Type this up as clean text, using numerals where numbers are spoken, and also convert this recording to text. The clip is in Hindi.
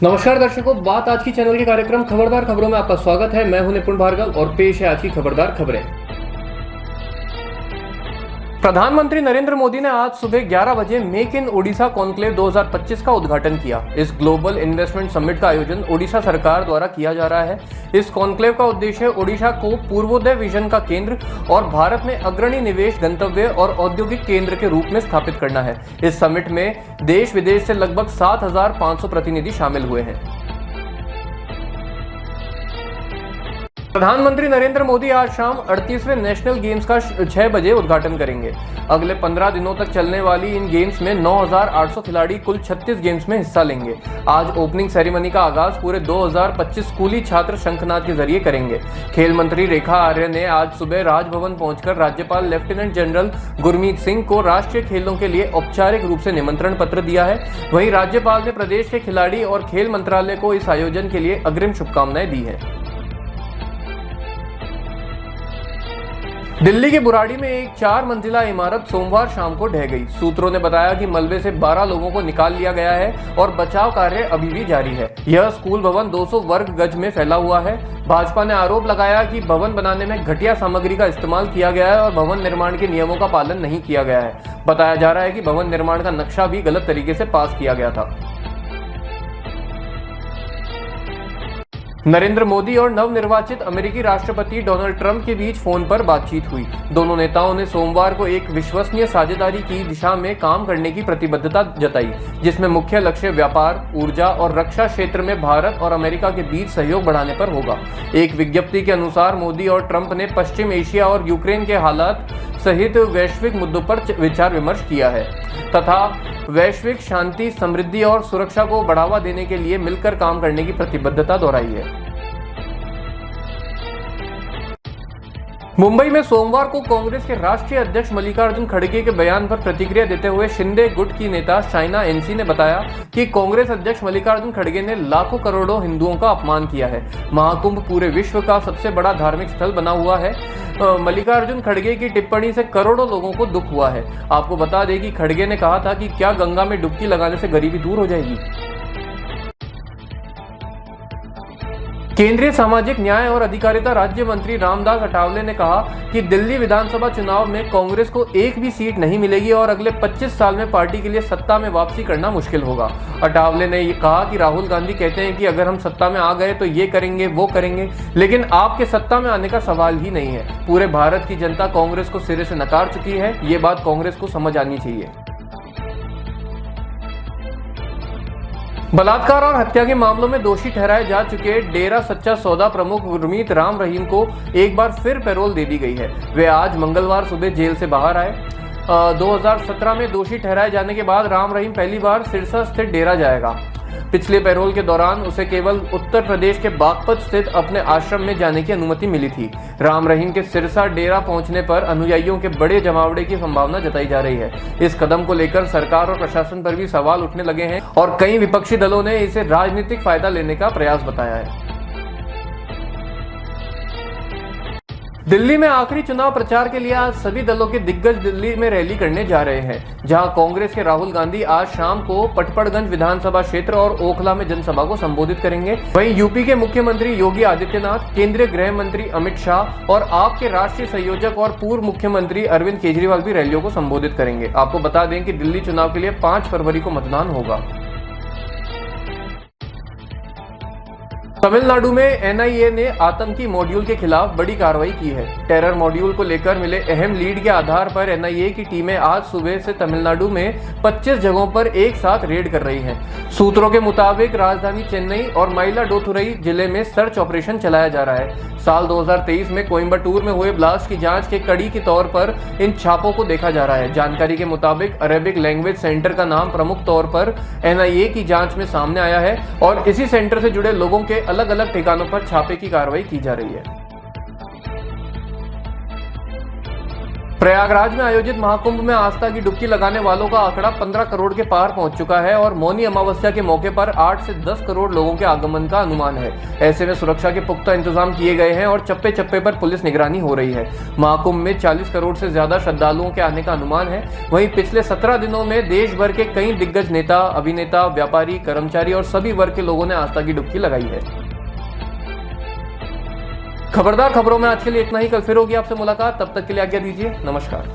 नमस्कार दर्शकों, बात आज की चैनल के कार्यक्रम खबरदार खबरों में आपका स्वागत है। मैं हूं निपुण भार्गव और पेश है आज की खबरदार खबरें। प्रधानमंत्री नरेंद्र मोदी ने आज सुबह 11 बजे मेक इन ओडिशा कॉन्क्लेव 2025 का उद्घाटन किया। इस ग्लोबल इन्वेस्टमेंट समिट का आयोजन ओडिशा सरकार द्वारा किया जा रहा है। इस कॉन्क्लेव का उद्देश्य ओडिशा को पूर्वोदय विजन का केंद्र और भारत में अग्रणी निवेश गंतव्य और औद्योगिक केंद्र के रूप में स्थापित करना है। इस समिट में देश विदेश से लगभग 7,500 प्रतिनिधि शामिल हुए हैं। प्रधानमंत्री नरेंद्र मोदी आज शाम 38वें नेशनल गेम्स का 6 बजे उद्घाटन करेंगे। अगले 15 दिनों तक चलने वाली इन गेम्स में 9,800 खिलाड़ी कुल 36 गेम्स में हिस्सा लेंगे। आज ओपनिंग सेरेमनी का आगाज पूरे 2025 स्कूली छात्र शंखनाद के जरिए करेंगे। खेल मंत्री रेखा आर्य ने आज सुबह राजभवन पहुंचकर राज्यपाल लेफ्टिनेंट जनरल गुरमीत सिंह को राष्ट्रीय खेलों के लिए औपचारिक रूप से निमंत्रण पत्र दिया है। वहीं राज्यपाल ने प्रदेश के खिलाड़ी और खेल मंत्रालय को इस आयोजन के लिए अग्रिम शुभकामनाएं दी हैं। दिल्ली के बुराड़ी में एक 4 मंजिला इमारत सोमवार शाम को ढह गई। सूत्रों ने बताया कि मलबे से 12 लोगों को निकाल लिया गया है और बचाव कार्य अभी भी जारी है। यह स्कूल भवन 200 वर्ग गज में फैला हुआ है। भाजपा ने आरोप लगाया कि भवन बनाने में घटिया सामग्री का इस्तेमाल किया गया है और भवन निर्माण के नियमों का पालन नहीं किया गया है। बताया जा रहा है कि भवन निर्माण का नक्शा भी गलत तरीके से पास किया गया था। नरेंद्र मोदी और नवनिर्वाचित अमेरिकी राष्ट्रपति डोनाल्ड ट्रंप के बीच फोन पर बातचीत हुई। दोनों नेताओं ने सोमवार को एक विश्वसनीय साझेदारी की दिशा में काम करने की प्रतिबद्धता जताई, जिसमें मुख्य लक्ष्य व्यापार, ऊर्जा और रक्षा क्षेत्र में भारत और अमेरिका के बीच सहयोग बढ़ाने पर होगा। एक विज्ञप्ति के अनुसार मोदी और ट्रंप ने पश्चिम एशिया और यूक्रेन के हालात सहित वैश्विक मुद्दों पर विचार विमर्श किया है तथा वैश्विक शांति, समृद्धि और सुरक्षा को बढ़ावा देने के लिए मिलकर काम करने की प्रतिबद्धता दोहराई है। मुंबई में सोमवार को कांग्रेस के राष्ट्रीय अध्यक्ष मल्लिकार्जुन खड़गे के बयान पर प्रतिक्रिया देते हुए शिंदे गुट की नेता शाइना एनसी ने बताया कि कांग्रेस अध्यक्ष मल्लिकार्जुन खड़गे ने लाखों करोड़ों हिंदुओं का अपमान किया है। महाकुंभ पूरे विश्व का सबसे बड़ा धार्मिक स्थल बना हुआ है। मल्लिकार्जुन खड़गे की टिप्पणी से करोड़ों लोगों को दुख हुआ है। आपको बता दें कि खड़गे ने कहा था कि क्या गंगा में डुबकी लगाने से गरीबी दूर हो जाएगी। केंद्रीय सामाजिक न्याय और अधिकारिता राज्य मंत्री रामदास अठावले ने कहा कि दिल्ली विधानसभा चुनाव में कांग्रेस को एक भी सीट नहीं मिलेगी और अगले 25 साल में पार्टी के लिए सत्ता में वापसी करना मुश्किल होगा। अठावले ने कहा कि राहुल गांधी कहते हैं कि अगर हम सत्ता में आ गए तो ये करेंगे वो करेंगे, लेकिन आपके सत्ता में आने का सवाल ही नहीं है। पूरे भारत की जनता कांग्रेस को सिरे से नकार चुकी है। ये बात कांग्रेस को समझ आनी चाहिए। बलात्कार और हत्या के मामलों में दोषी ठहराए जा चुके डेरा सच्चा सौदा प्रमुख गुरमीत राम रहीम को एक बार फिर पैरोल दे दी गई है। वे आज मंगलवार सुबह जेल से बाहर आए। 2017 में दोषी ठहराए जाने के बाद राम रहीम पहली बार सिरसा स्थित डेरा जाएगा। पिछले पैरोल के दौरान उसे केवल उत्तर प्रदेश के बागपत स्थित अपने आश्रम में जाने की अनुमति मिली थी। राम रहीम के सिरसा डेरा पहुंचने पर अनुयायियों के बड़े जमावड़े की संभावना जताई जा रही है। इस कदम को लेकर सरकार और प्रशासन पर भी सवाल उठने लगे हैं और कई विपक्षी दलों ने इसे राजनीतिक फायदा लेने का प्रयास बताया है। दिल्ली में आखिरी चुनाव प्रचार के लिए आज सभी दलों के दिग्गज दिल्ली में रैली करने जा रहे हैं, जहां कांग्रेस के राहुल गांधी आज शाम को पटपड़गंज विधानसभा क्षेत्र और ओखला में जनसभा को संबोधित करेंगे। वहीं यूपी के मुख्यमंत्री योगी आदित्यनाथ, केंद्रीय गृह मंत्री अमित शाह और आप के राष्ट्रीय संयोजक और पूर्व मुख्यमंत्री अरविंद केजरीवाल भी रैलियों को संबोधित करेंगे। आपको बता दें कि दिल्ली चुनाव के लिए 5 फरवरी को मतदान होगा। तमिलनाडु में एनआईए ने आतंकी मॉड्यूल के खिलाफ बड़ी कार्रवाई की है। टेरर मॉड्यूल को लेकर मिले अहम लीड के आधार पर एनआईए की टीमें आज सुबह से तमिलनाडु में 25 जगहों पर एक साथ रेड कर रही हैं। सूत्रों के मुताबिक राजधानी चेन्नई और माइलाडोथुरई जिले में सर्च ऑपरेशन चलाया जा रहा है। साल 2023 में कोयम्बटूर में हुए ब्लास्ट की जांच के कड़ी के तौर पर इन छापों को देखा जा रहा है। जानकारी के मुताबिक अरेबिक लैंग्वेज सेंटर का नाम प्रमुख तौर पर एनआईए की जांच में सामने आया है और इसी सेंटर से जुड़े लोगों के अलग अलग ठिकानों पर छापे की कार्रवाई की जा रही है। प्रयागराज में आयोजित महाकुंभ में आस्था की डुबकी लगाने वालों का आंकड़ा 15 करोड़ के पार पहुंच चुका है और मौनी अमावस्या के मौके पर 8 से 10 करोड़ लोगों के आगमन का अनुमान है। ऐसे में सुरक्षा के पुख्ता इंतजाम किए गए हैं और चप्पे चप्पे पर पुलिस निगरानी हो रही है। महाकुंभ में 40 करोड़ से ज्यादा श्रद्धालुओं के आने का अनुमान है। वहीं पिछले 17 दिनों में देश भर के कई दिग्गज नेता, अभिनेता, व्यापारी, कर्मचारी और सभी वर्ग के लोगों ने आस्था की डुबकी लगाई है। खबरदार खबरों में आज के लिए इतना ही। कल फिर होगी आपसे मुलाकात, तब तक के लिए आज्ञा दीजिए। नमस्कार।